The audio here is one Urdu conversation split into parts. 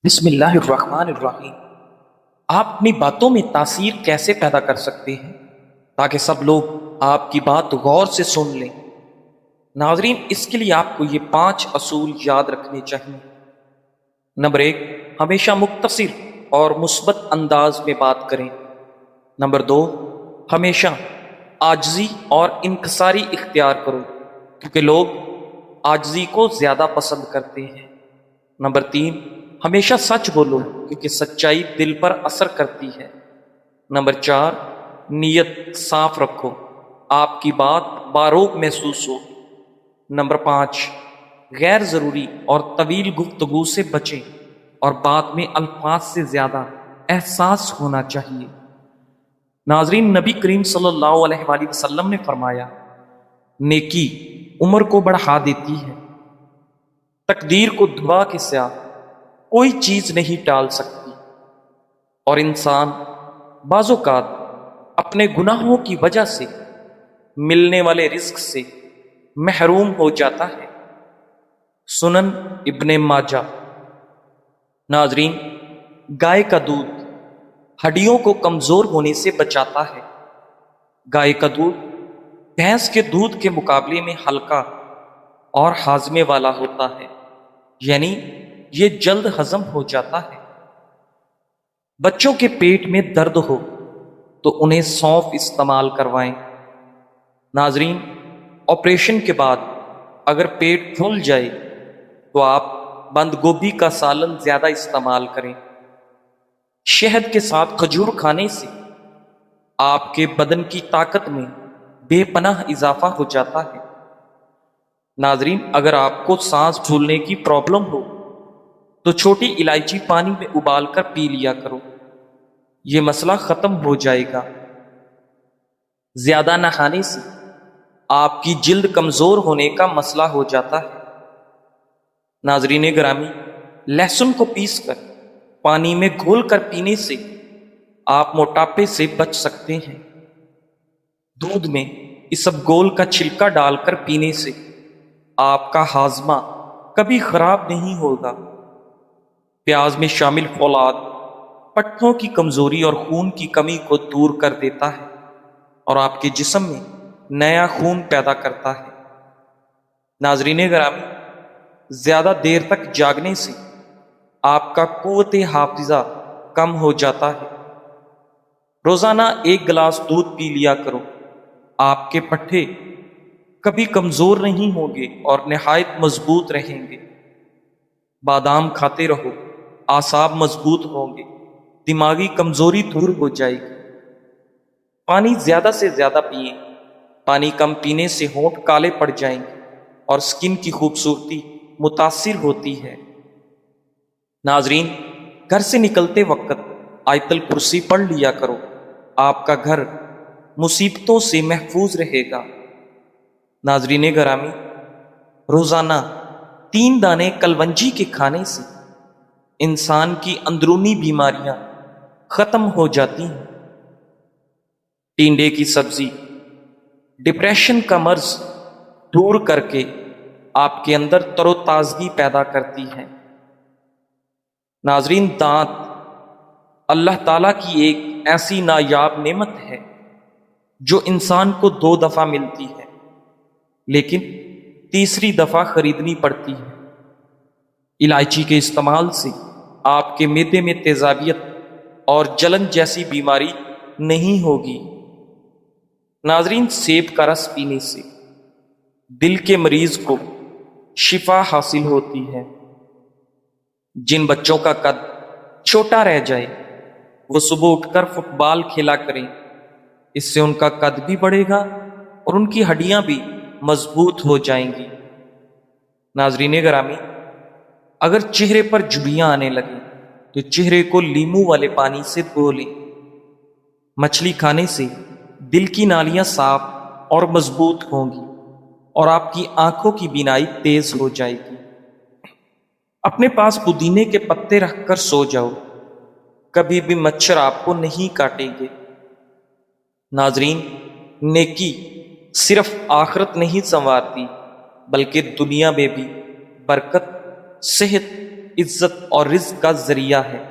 بسم اللہ الرحمن الرحیم۔ آپ اپنی باتوں میں تاثیر کیسے پیدا کر سکتے ہیں تاکہ سب لوگ آپ کی بات غور سے سن لیں؟ ناظرین، اس کے لیے آپ کو یہ 5 اصول یاد رکھنے چاہیے۔ نمبر 1، ہمیشہ مختصر اور مثبت انداز میں بات کریں۔ نمبر 2، ہمیشہ عاجزی اور انکساری اختیار کرو کیونکہ لوگ عاجزی کو زیادہ پسند کرتے ہیں۔ نمبر 3، ہمیشہ سچ بولو کیونکہ سچائی دل پر اثر کرتی ہے۔ نمبر 4، نیت صاف رکھو، آپ کی بات باروک محسوس ہو۔ نمبر 5، غیر ضروری اور طویل گفتگو سے بچیں اور بات میں الفاظ سے زیادہ احساس ہونا چاہیے۔ ناظرین، نبی کریم صلی اللہ علیہ وآلہ وسلم نے فرمایا، نیکی عمر کو بڑھا دیتی ہے، تقدیر کو دعا کے سوا کوئی چیز نہیں ٹال سکتی، اور انسان بعض اوقات اپنے گناہوں کی وجہ سے ملنے والے رزق سے محروم ہو جاتا ہے۔ سنن ابن ماجہ۔ ناظرین، گائے کا دودھ ہڈیوں کو کمزور ہونے سے بچاتا ہے۔ گائے کا دودھ بھینس کے دودھ کے مقابلے میں ہلکا اور ہاضمے والا ہوتا ہے، یعنی یہ جلد ہضم ہو جاتا ہے۔ بچوں کے پیٹ میں درد ہو تو انہیں سونف استعمال کروائیں۔ ناظرین، آپریشن کے بعد اگر پیٹ پھول جائے تو آپ بند گوبھی کا سالن زیادہ استعمال کریں۔ شہد کے ساتھ کھجور کھانے سے آپ کے بدن کی طاقت میں بے پناہ اضافہ ہو جاتا ہے۔ ناظرین، اگر آپ کو سانس پھولنے کی پرابلم ہو تو چھوٹی الائچی پانی میں ابال کر پی لیا کرو، یہ مسئلہ ختم ہو جائے گا۔ زیادہ نہانے سے آپ کی جلد کمزور ہونے کا مسئلہ ہو جاتا ہے۔ ناظرین گرامی، لہسن کو پیس کر پانی میں گھول کر پینے سے آپ موٹاپے سے بچ سکتے ہیں۔ دودھ میں اسبگول کا چھلکا ڈال کر پینے سے آپ کا ہاضمہ کبھی خراب نہیں ہوگا۔ پیاز میں شامل فولاد پٹھوں کی کمزوری اور خون کی کمی کو دور کر دیتا ہے اور آپ کے جسم میں نیا خون پیدا کرتا ہے۔ ناظرین گرامی، زیادہ دیر تک جاگنے سے آپ کا قوت حافظہ کم ہو جاتا ہے۔ روزانہ 1 گلاس دودھ پی لیا کرو، آپ کے پٹھے کبھی کمزور نہیں ہوں گے اور نہایت مضبوط رہیں گے۔ بادام کھاتے رہو، اعصاب مضبوط ہوں گے، دماغی کمزوری دور ہو جائے گی۔ پانی زیادہ سے زیادہ پئیں، پانی کم پینے سے ہونٹ کالے پڑ جائیں گے اور سکن کی خوبصورتی متاثر ہوتی ہے۔ ناظرین، گھر سے نکلتے وقت آیت الکرسی پڑھ لیا کرو، آپ کا گھر مصیبتوں سے محفوظ رہے گا۔ ناظرین گرامی، روزانہ 3 دانے کلونجی کے کھانے سے انسان کی اندرونی بیماریاں ختم ہو جاتی ہیں۔ ٹینڈے کی سبزی ڈپریشن کا مرض دور کر کے آپ کے اندر تر و تازگی پیدا کرتی ہے۔ ناظرین، دانت اللہ تعالیٰ کی ایک ایسی نایاب نعمت ہے جو انسان کو 2 دفعہ ملتی ہے لیکن تیسری دفعہ خریدنی پڑتی ہے۔ الائچی کے استعمال سے آپ کے معدے میں تیزابیت اور جلن جیسی بیماری نہیں ہوگی۔ ناظرین، سیب کا رس پینے سے دل کے مریض کو شفا حاصل ہوتی ہے۔ جن بچوں کا قد چھوٹا رہ جائے وہ صبح اٹھ کر فٹ بال کھیلا کریں، اس سے ان کا قد بھی بڑھے گا اور ان کی ہڈیاں بھی مضبوط ہو جائیں گی۔ ناظرین گرامی، اگر چہرے پر جھریاں آنے لگیں تو چہرے کو لیموں والے پانی سے دھو لیں۔ مچھلی کھانے سے دل کی نالیاں صاف اور مضبوط ہوں گی اور آپ کی آنکھوں کی بینائی تیز ہو جائے گی۔ اپنے پاس پودینے کے پتے رکھ کر سو جاؤ، کبھی بھی مچھر آپ کو نہیں کاٹیں گے۔ ناظرین، نیکی صرف آخرت نہیں سنوارتی بلکہ دنیا میں بھی برکت، صحت، عزت اور رزق کا ذریعہ ہے،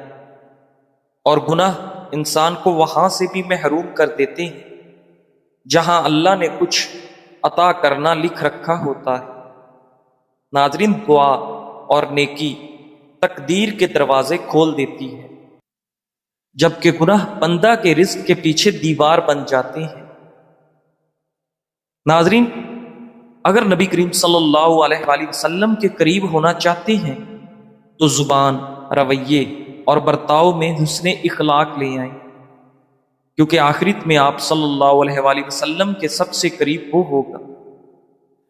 اور گناہ انسان کو وہاں سے بھی محروم کر دیتے ہیں جہاں اللہ نے کچھ عطا کرنا لکھ رکھا ہوتا ہے۔ ناظرین، دعا اور نیکی تقدیر کے دروازے کھول دیتی ہے، جبکہ گناہ بندہ کے رزق کے پیچھے دیوار بن جاتے ہیں۔ ناظرین، اگر نبی کریم صلی اللہ علیہ وآلہ وسلم کے قریب ہونا چاہتے ہیں تو زبان، رویے اور برتاؤ میں حسن اخلاق لے آئیں، کیونکہ آخرت میں آپ صلی اللہ علیہ وآلہ وسلم کے سب سے قریب وہ ہوگا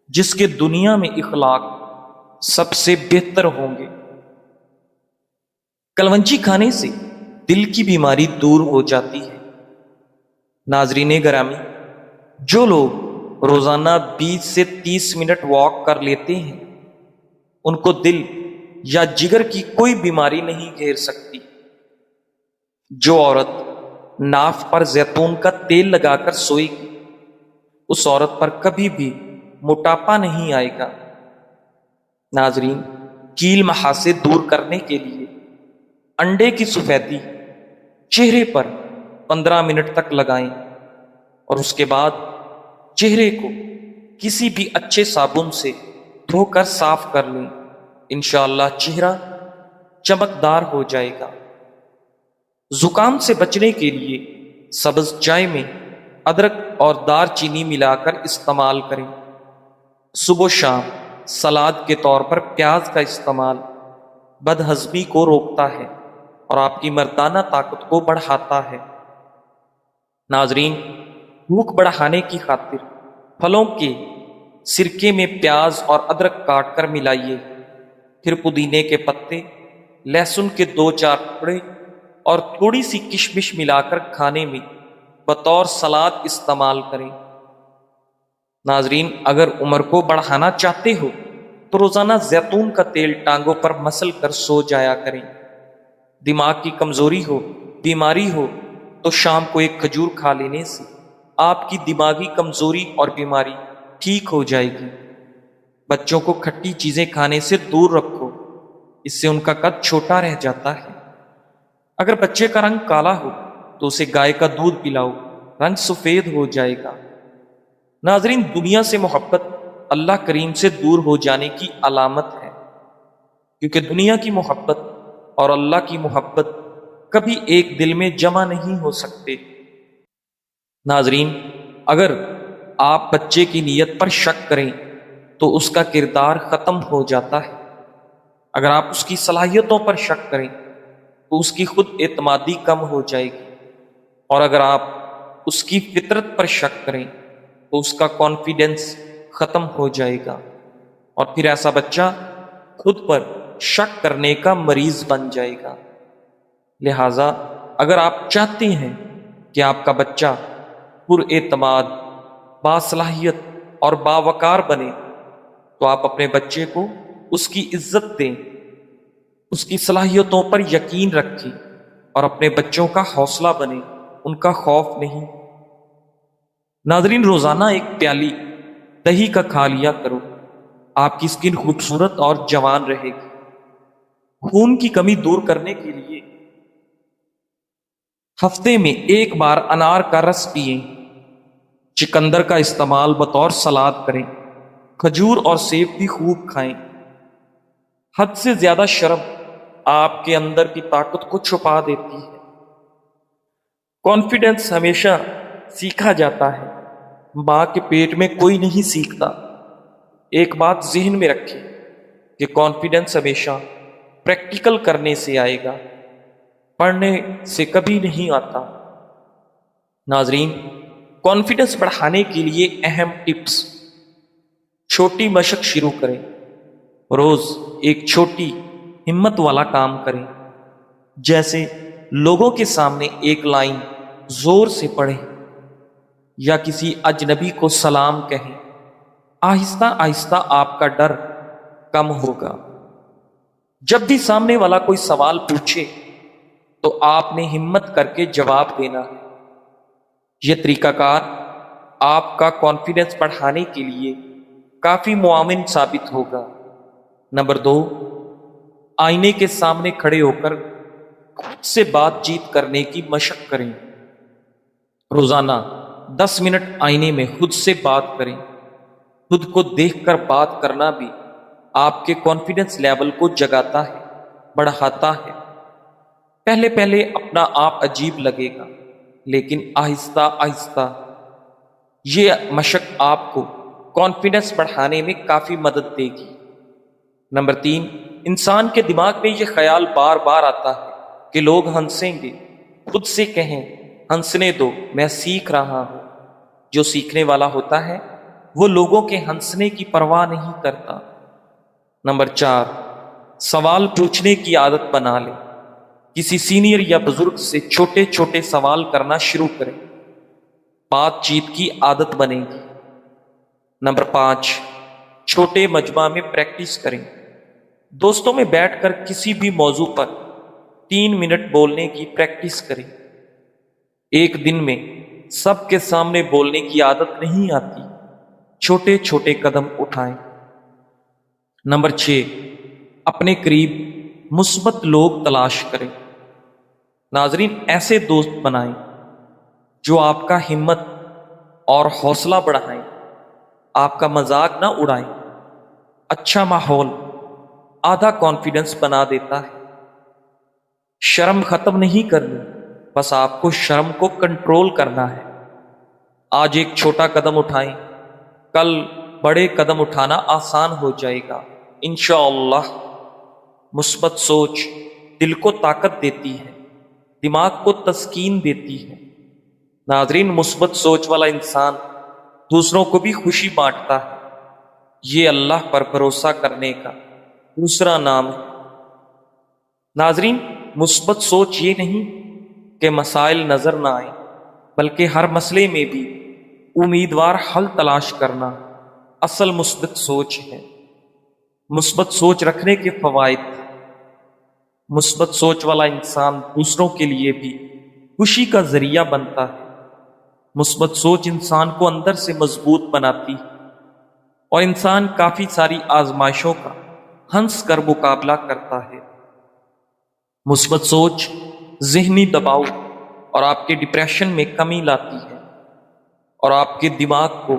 جس کے دنیا میں اخلاق سب سے بہتر ہوں گے۔ کلونجی کھانے سے دل کی بیماری دور ہو جاتی ہے۔ ناظرین گرامی، جو لوگ روزانہ 20 سے 30 منٹ واک کر لیتے ہیں ان کو دل یا جگر کی کوئی بیماری نہیں گھیر سکتی۔ جو عورت ناف پر زیتون کا تیل لگا کر سوئے گی اس عورت پر کبھی بھی موٹاپا نہیں آئے گا۔ ناظرین، کیل محاسے دور کرنے کے لیے انڈے کی سفیدی چہرے پر 15 منٹ تک لگائیں اور اس کے بعد چہرے کو کسی بھی اچھے صابن سے دھو کر صاف کر لیں۔ انشاءاللہ چہرہ چمکدار ہو جائے گا۔ زکام سے بچنے کے لیے سبز چائے میں ادرک اور دار چینی ملا کر استعمال کریں۔ صبح و شام سلاد کے طور پر پیاز کا استعمال بدہضمی کو روکتا ہے اور آپ کی مردانہ طاقت کو بڑھاتا ہے۔ ناظرین، بھوک بڑھانے کی خاطر پھلوں کے سرکے میں پیاز اور ادرک کاٹ کر ملائیے، پھر پودینے کے پتے، لہسن کے 2-4 ٹکڑے اور تھوڑی سی کشمش ملا کر کھانے میں بطور سلاد استعمال کریں۔ ناظرین، اگر عمر کو بڑھانا چاہتے ہو تو روزانہ زیتون کا تیل ٹانگوں پر مسل کر سو جایا کریں۔ دماغ کی کمزوری ہو، بیماری ہو تو شام کو ایک کھجور کھا لینے سے آپ کی دماغی کمزوری اور بیماری ٹھیک ہو جائے گی۔ بچوں کو کھٹی چیزیں کھانے سے دور رکھو، اس سے ان کا قد چھوٹا رہ جاتا ہے۔ اگر بچے کا رنگ کالا ہو تو اسے گائے کا دودھ پلاؤ، رنگ سفید ہو جائے گا۔ ناظرین، دنیا سے محبت اللہ کریم سے دور ہو جانے کی علامت ہے، کیونکہ دنیا کی محبت اور اللہ کی محبت کبھی ایک دل میں جمع نہیں ہو سکتے۔ ناظرین، اگر آپ بچے کی نیت پر شک کریں تو اس کا کردار ختم ہو جاتا ہے۔ اگر آپ اس کی صلاحیتوں پر شک کریں تو اس کی خود اعتمادی کم ہو جائے گی، اور اگر آپ اس کی فطرت پر شک کریں تو اس کا کانفیڈنس ختم ہو جائے گا، اور پھر ایسا بچہ خود پر شک کرنے کا مریض بن جائے گا۔ لہذا اگر آپ چاہتے ہیں کہ آپ کا بچہ پر اعتماد، باصلاحیت اور باوقار بنے تو آپ اپنے بچے کو اس کی عزت دیں، اس کی صلاحیتوں پر یقین رکھیں اور اپنے بچوں کا حوصلہ بنیں، ان کا خوف نہیں۔ ناظرین، روزانہ ایک پیالی دہی کا کھا لیا کرو، آپ کی اسکن خوبصورت اور جوان رہے گی۔ خون کی کمی دور کرنے کے لیے ہفتے میں ایک بار انار کا رس پئیں، چقندر کا استعمال بطور سلاد کریں، کھجور اور سیب بھی خوب کھائیں۔ حد سے زیادہ شرم آپ کے اندر کی طاقت کو چھپا دیتی ہے۔ کانفیڈنس ہمیشہ سیکھا جاتا ہے، ماں کے پیٹ میں کوئی نہیں سیکھتا۔ ایک بات ذہن میں رکھیں کہ کانفیڈنس ہمیشہ پریکٹیکل کرنے سے آئے گا، پڑھنے سے کبھی نہیں آتا۔ ناظرین، کانفیڈنس بڑھانے کے لیے اہم ٹپس: چھوٹی مشق شروع کریں، روز ایک چھوٹی ہمت والا کام کریں، جیسے لوگوں کے سامنے ایک لائن زور سے پڑھیں یا کسی اجنبی کو سلام کہیں۔ آہستہ آہستہ آپ کا ڈر کم ہوگا۔ جب بھی سامنے والا کوئی سوال پوچھے تو آپ نے ہمت کر کے جواب دینا ہے۔ یہ طریقہ کار آپ کا کانفیڈنس بڑھانے کے لیے کافی معاون ثابت ہوگا۔ نمبر 2، آئینے کے سامنے کھڑے ہو کر خود سے بات چیت کرنے کی مشق کریں۔ روزانہ 10 منٹ آئینے میں خود سے بات کریں۔ خود کو دیکھ کر بات کرنا بھی آپ کے کانفیڈنس لیول کو جگاتا ہے، بڑھاتا ہے۔ پہلے پہلے اپنا آپ عجیب لگے گا، لیکن آہستہ آہستہ یہ مشق آپ کو کانفیڈنس بڑھانے میں کافی مدد دے گی۔ نمبر 3، انسان کے دماغ میں یہ خیال بار بار آتا ہے کہ لوگ ہنسیں گے۔ خود سے کہیں، ہنسنے دو، میں سیکھ رہا ہوں۔ جو سیکھنے والا ہوتا ہے وہ لوگوں کے ہنسنے کی پرواہ نہیں کرتا۔ نمبر 4، سوال پوچھنے کی عادت بنا لیں۔ کسی سینئر یا بزرگ سے چھوٹے چھوٹے سوال کرنا شروع کریں، بات چیت کی عادت بنے گی۔ نمبر 5، چھوٹے مجمع میں پریکٹس کریں۔ دوستوں میں بیٹھ کر کسی بھی موضوع پر 3 منٹ بولنے کی پریکٹس کریں۔ ایک دن میں سب کے سامنے بولنے کی عادت نہیں آتی، چھوٹے چھوٹے قدم اٹھائیں۔ نمبر 6، اپنے قریب مثبت لوگ تلاش کریں۔ ناظرین، ایسے دوست بنائیں جو آپ کا ہمت اور حوصلہ بڑھائیں، آپ کا مذاق نہ اڑائیں۔ اچھا ماحول آدھا کانفیڈنس بنا دیتا ہے۔ شرم ختم نہیں کرنی، بس آپ کو شرم کو کنٹرول کرنا ہے۔ آج ایک چھوٹا قدم اٹھائیں، کل بڑے قدم اٹھانا آسان ہو جائے گا انشاءاللہ۔ مثبت سوچ دل کو طاقت دیتی ہے، دماغ کو تسکین دیتی ہے۔ ناظرین، مثبت سوچ والا انسان دوسروں کو بھی خوشی بانٹتا ہے۔ یہ اللہ پر بھروسہ کرنے کا دوسرا نام ہے۔ ناظرین، مثبت سوچ یہ نہیں کہ مسائل نظر نہ آئیں، بلکہ ہر مسئلے میں بھی امیدوار حل تلاش کرنا اصل مثبت سوچ ہے۔ مثبت سوچ رکھنے کے فوائد: مثبت سوچ والا انسان دوسروں کے لیے بھی خوشی کا ذریعہ بنتا ہے۔ مثبت سوچ انسان کو اندر سے مضبوط بناتی ہے اور انسان کافی ساری آزمائشوں کا ہنس کر مقابلہ کرتا ہے۔ مثبت سوچ ذہنی دباؤ اور آپ کے ڈپریشن میں کمی لاتی ہے اور آپ کے دماغ کو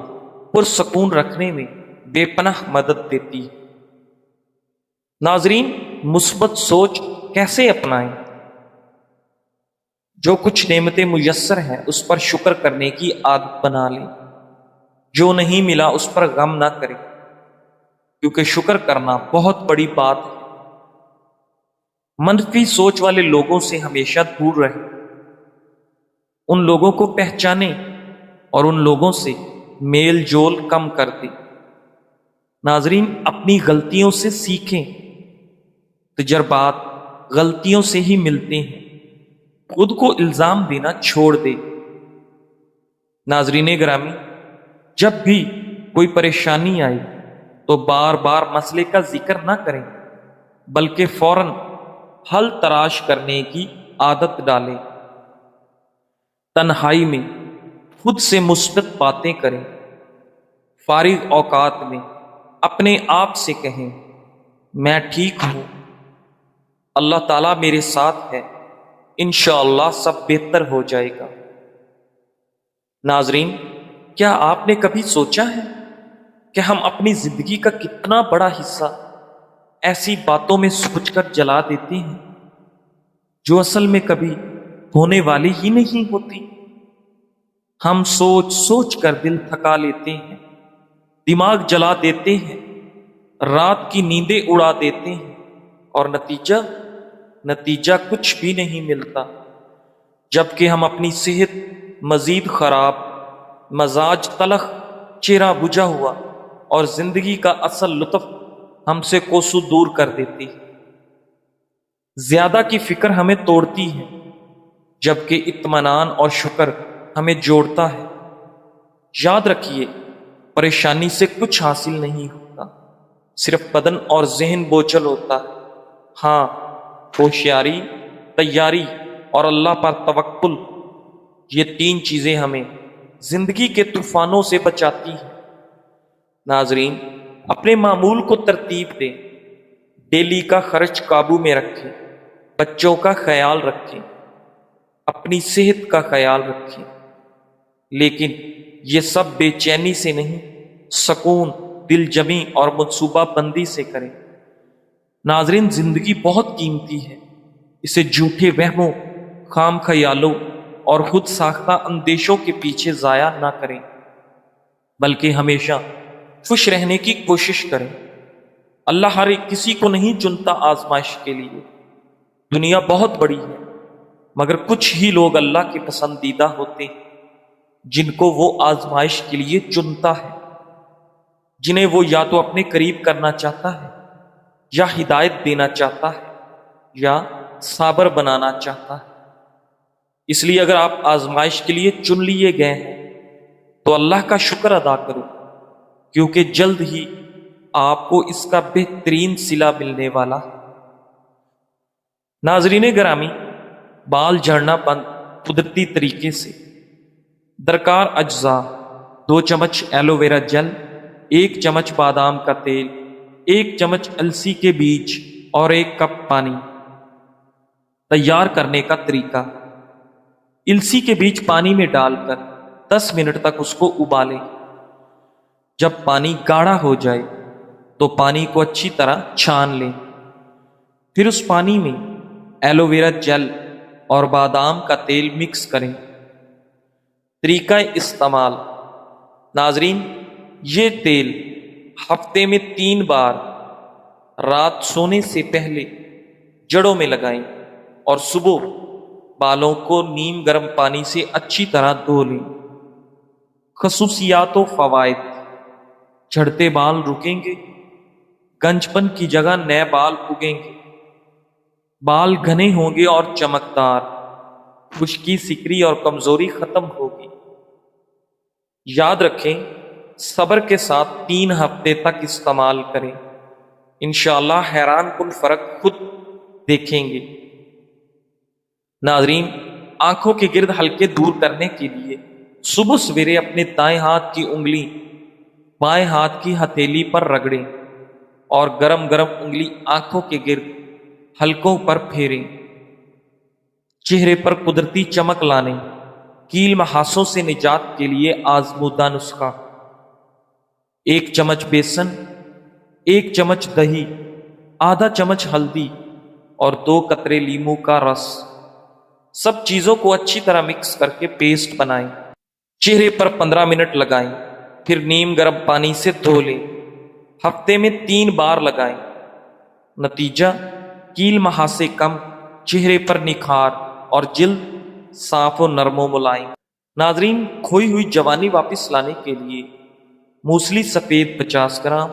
پرسکون رکھنے میں بے پناہ مدد دیتی ہے۔ ناظرین، مثبت سوچ کیسے اپنائیں؟ جو کچھ نعمتیں میسر ہیں اس پر شکر کرنے کی عادت بنا لیں۔ جو نہیں ملا اس پر غم نہ کریں، کیونکہ شکر کرنا بہت بڑی بات ہے۔ منفی سوچ والے لوگوں سے ہمیشہ دور رہیں۔ ان لوگوں کو پہچانیں اور ان لوگوں سے میل جول کم کر دیں۔ ناظرین، اپنی غلطیوں سے سیکھیں۔ تجربات غلطیوں سے ہی ملتے ہیں۔ خود کو الزام دینا چھوڑ دیں۔ ناظرین گرامی، جب بھی کوئی پریشانی آئے تو بار بار مسئلے کا ذکر نہ کریں، بلکہ فوراً حل تلاش کرنے کی عادت ڈالیں۔ تنہائی میں خود سے مثبت باتیں کریں۔ فارغ اوقات میں اپنے آپ سے کہیں، میں ٹھیک ہوں، اللہ تعالیٰ میرے ساتھ ہے، انشاءاللہ سب بہتر ہو جائے گا۔ ناظرین، کیا آپ نے کبھی سوچا ہے کہ ہم اپنی زندگی کا کتنا بڑا حصہ ایسی باتوں میں سوچ کر جلا دیتے ہیں جو اصل میں کبھی ہونے والی ہی نہیں ہوتی؟ ہم سوچ سوچ کر دل تھکا لیتے ہیں، دماغ جلا دیتے ہیں، رات کی نیندیں اڑا دیتے ہیں، اور نتیجہ کچھ بھی نہیں ملتا، جبکہ ہم اپنی صحت مزید خراب، مزاج تلخ، چہرہ بجھا ہوا اور زندگی کا اصل لطف ہم سے کوسوں دور کر دیتی ہے۔ زیادہ کی فکر ہمیں توڑتی ہے، جبکہ اطمینان اور شکر ہمیں جوڑتا ہے۔ یاد رکھیے، پریشانی سے کچھ حاصل نہیں ہوتا، صرف بدن اور ذہن بوجھل ہوتا ہے۔ ہاں، ہوشیاری، تیاری اور اللہ پر توکل، یہ 3 چیزیں ہمیں زندگی کے طوفانوں سے بچاتی ہیں۔ ناظرین، اپنے معمول کو ترتیب دیں، ڈیلی کا خرچ قابو میں رکھیں، بچوں کا خیال رکھیں، اپنی صحت کا خیال رکھیں، لیکن یہ سب بے چینی سے نہیں، سکون، دل جمی اور منصوبہ بندی سے کریں۔ ناظرین، زندگی بہت قیمتی ہے، اسے جھوٹے وہموں، خام خیالوں اور خود ساختہ اندیشوں کے پیچھے ضائع نہ کریں، بلکہ ہمیشہ خوش رہنے کی کوشش کریں۔ اللہ ہر ایک کسی کو نہیں چنتا آزمائش کے لیے۔ دنیا بہت بڑی ہے، مگر کچھ ہی لوگ اللہ کے پسندیدہ ہوتے ہیں جن کو وہ آزمائش کے لیے چنتا ہے، جنہیں وہ یا تو اپنے قریب کرنا چاہتا ہے، یا ہدایت دینا چاہتا ہے، یا صابر بنانا چاہتا ہے۔ اس لیے اگر آپ آزمائش کے لیے چن لیے گئے ہیں تو اللہ کا شکر ادا کرو، کیونکہ جلد ہی آپ کو اس کا بہترین صلہ ملنے والا ہے۔ ناظرین گرامی، بال جھڑنا بند قدرتی طریقے سے۔ درکار اجزاء: 2 چمچ ایلو ویرا جل، 1 چمچ بادام کا تیل، 1 چمچ السی کے بیج اور 1 کپ پانی۔ تیار کرنے کا طریقہ: السی کے بیج پانی میں ڈال کر 10 منٹ تک اس کو ابالیں۔ جب پانی گاڑھا ہو جائے تو پانی کو اچھی طرح چھان لیں، پھر اس پانی میں ایلو ویرا جل اور بادام کا تیل مکس کریں۔ طریقہ استعمال: ناظرین، یہ تیل ہفتے میں 3 بار رات سونے سے پہلے جڑوں میں لگائیں اور صبح بالوں کو نیم گرم پانی سے اچھی طرح دھو لیں۔ خصوصیات و فوائد: جھڑتے بال رکیں گے، گنج پن کی جگہ نئے بال اگیں گے، بال گھنے ہوں گے اور چمکدار، خشکی، سکری اور کمزوری ختم ہوگی۔ یاد رکھیں، صبر کے ساتھ 3 ہفتے تک استعمال کریں، انشاءاللہ حیران کن فرق خود دیکھیں گے۔ ناظرین، آنکھوں کے گرد حلقے دور کرنے کے لیے صبح سویرے اپنے دائیں ہاتھ کی انگلی بائیں ہاتھ کی ہتھیلی پر رگڑیں اور گرم گرم انگلی آنکھوں کے گرد حلقوں پر پھیریں۔ چہرے پر قدرتی چمک لانے، کیل محاسوں سے نجات کے لیے آزمودہ نسخہ: 1 چمچ بیسن، 1 چمچ دہی، آدھا چمچ ہلدی اور 2 قطرے لیموں کا رس۔ سب چیزوں کو اچھی طرح مکس کر کے پیسٹ بنائیں۔ چہرے پر 15 منٹ لگائیں، پھر نیم گرم پانی سے دھو لیں۔ ہفتے میں 3 بار لگائیں۔ نتیجہ: کیل محاسے کم، چہرے پر نکھار اور جلد صاف و نرم و ملائم۔ ناظرین، کھوئی ہوئی جوانی واپس لانے کے لیے موسلی سفید 50 گرام،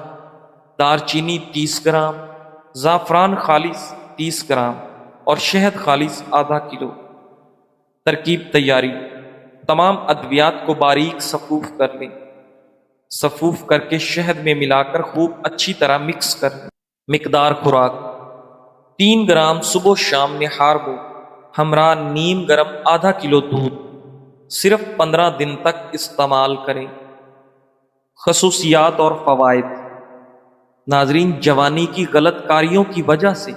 دار چینی 30 گرام، زعفران خالص 30 گرام اور شہد خالص آدھا کلو۔ ترکیب تیاری: تمام ادویات کو باریک صفوف کر لیں، صفوف کر کے شہد میں ملا کر خوب اچھی طرح مکس کر لیں۔ مقدار خوراک: 3 گرام صبح و شام نہار ہو، ہمراہ نیم گرم آدھا کلو دودھ۔ صرف 15 دن تک استعمال کریں۔ خصوصیات اور فوائد: ناظرین، جوانی کی غلط کاریوں کی وجہ سے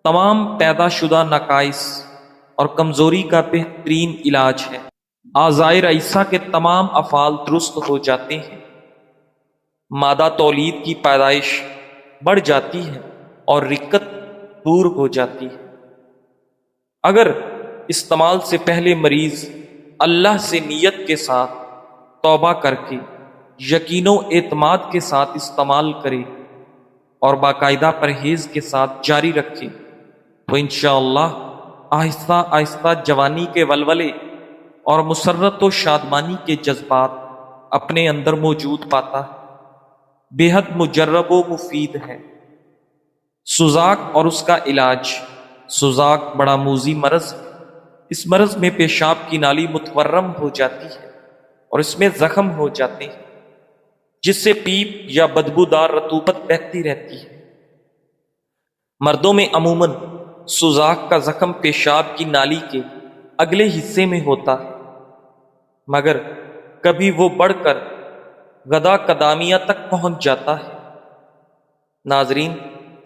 تمام پیدا شدہ نقائص اور کمزوری کا بہترین علاج ہے۔ اعضائے رئیسہ کے تمام افعال درست ہو جاتے ہیں، مادہ تولید کی پیدائش بڑھ جاتی ہے اور رکت دور ہو جاتی ہے۔ اگر استعمال سے پہلے مریض اللہ سے نیت کے ساتھ توبہ کر کے یقین و اعتماد کے ساتھ استعمال کرے اور باقاعدہ پرہیز کے ساتھ جاری رکھے تو انشاءاللہ آہستہ آہستہ جوانی کے ولولے اور مسرت و شادمانی کے جذبات اپنے اندر موجود پاتا ہے۔ بے حد مجرب و مفید ہے۔ سوزاک اور اس کا علاج: سوزاک بڑا موذی مرض ہے۔ اس مرض میں پیشاب کی نالی متورم ہو جاتی ہے اور اس میں زخم ہو جاتے ہیں، جس سے پیپ یا بدبودار رطوبت بہتی رہتی ہے۔ مردوں میں عموماً سوزاک کا زخم پیشاب کی نالی کے اگلے حصے میں ہوتا ہے، مگر کبھی وہ بڑھ کر غدہ قدامیہ تک پہنچ جاتا ہے۔ ناظرین،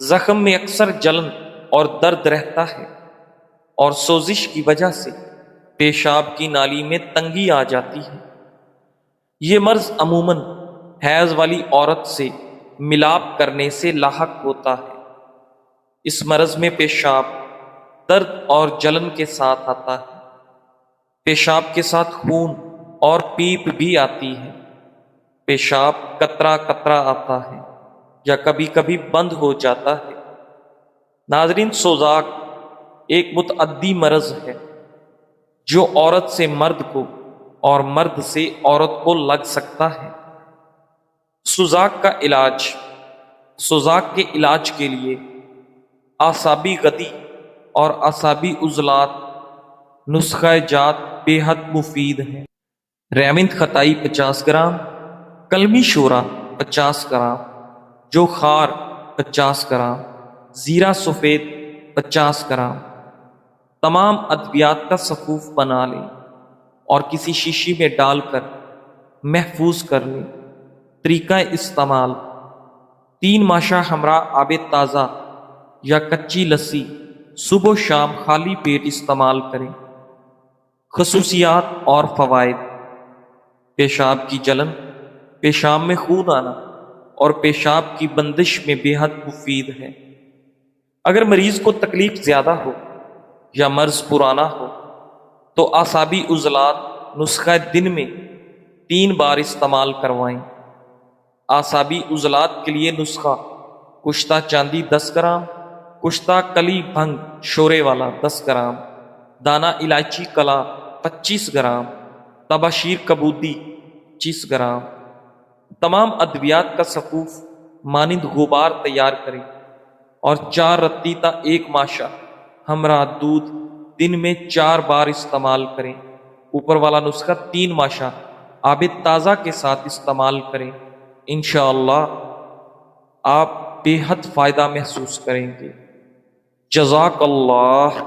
زخم میں اکثر جلن اور درد رہتا ہے، اور سوزش کی وجہ سے پیشاب کی نالی میں تنگی آ جاتی ہے۔ یہ مرض عموماً حیض والی عورت سے ملاپ کرنے سے لاحق ہوتا ہے۔ اس مرض میں پیشاب درد اور جلن کے ساتھ آتا ہے۔ پیشاب کے ساتھ خون اور پیپ بھی آتی ہے۔ پیشاب قطرہ قطرہ آتا ہے یا کبھی کبھی بند ہو جاتا ہے۔ ناظرین، سوزاک ایک متعدی مرض ہے جو عورت سے مرد کو اور مرد سے عورت کو لگ سکتا ہے۔ سوزاک کا علاج: سوزاک کے علاج کے لیے اعصابی غدی اور اعصابی عضلات نسخہ جات بے حد مفید ہیں۔ ریوند خطائی 50 گرام، کلمی شورا 50 گرام، جو خار 50 گرام، زیرہ سفید 50 گرام۔ تمام ادویات کا صفوف بنا لیں اور کسی شیشی میں ڈال کر محفوظ کر لیں۔ طریقہ استعمال: 3 ماشا ہمراہ آب تازہ یا کچی لسی صبح و شام خالی پیٹ استعمال کریں۔ خصوصیات اور فوائد: پیشاب کی جلن، پیشاب میں خون آنا اور پیشاب کی بندش میں بے حد مفید ہے۔ اگر مریض کو تکلیف زیادہ ہو یا مرض پرانا ہو تو اعصابی عضلات نسخہ دن میں 3 بار استعمال کروائیں۔ اعصابی عضلات کے لیے نسخہ: کشتہ چاندی 10 گرام، کشتہ کلی بھنگ شورے والا 10 گرام، دانہ الائچی کلا 25 گرام، تباشیر کبودی 25 گرام۔ تمام ادویات کا صفوف مانند غبار تیار کریں اور 4 رتی تا 1 ماشا ہمراہ دودھ دن میں 4 بار استعمال کریں۔ اوپر والا نسخہ 3 ماشا آب تازہ کے ساتھ استعمال کریں۔ انشاءاللہ آپ بے حد فائدہ محسوس کریں گے۔ جزاک اللہ۔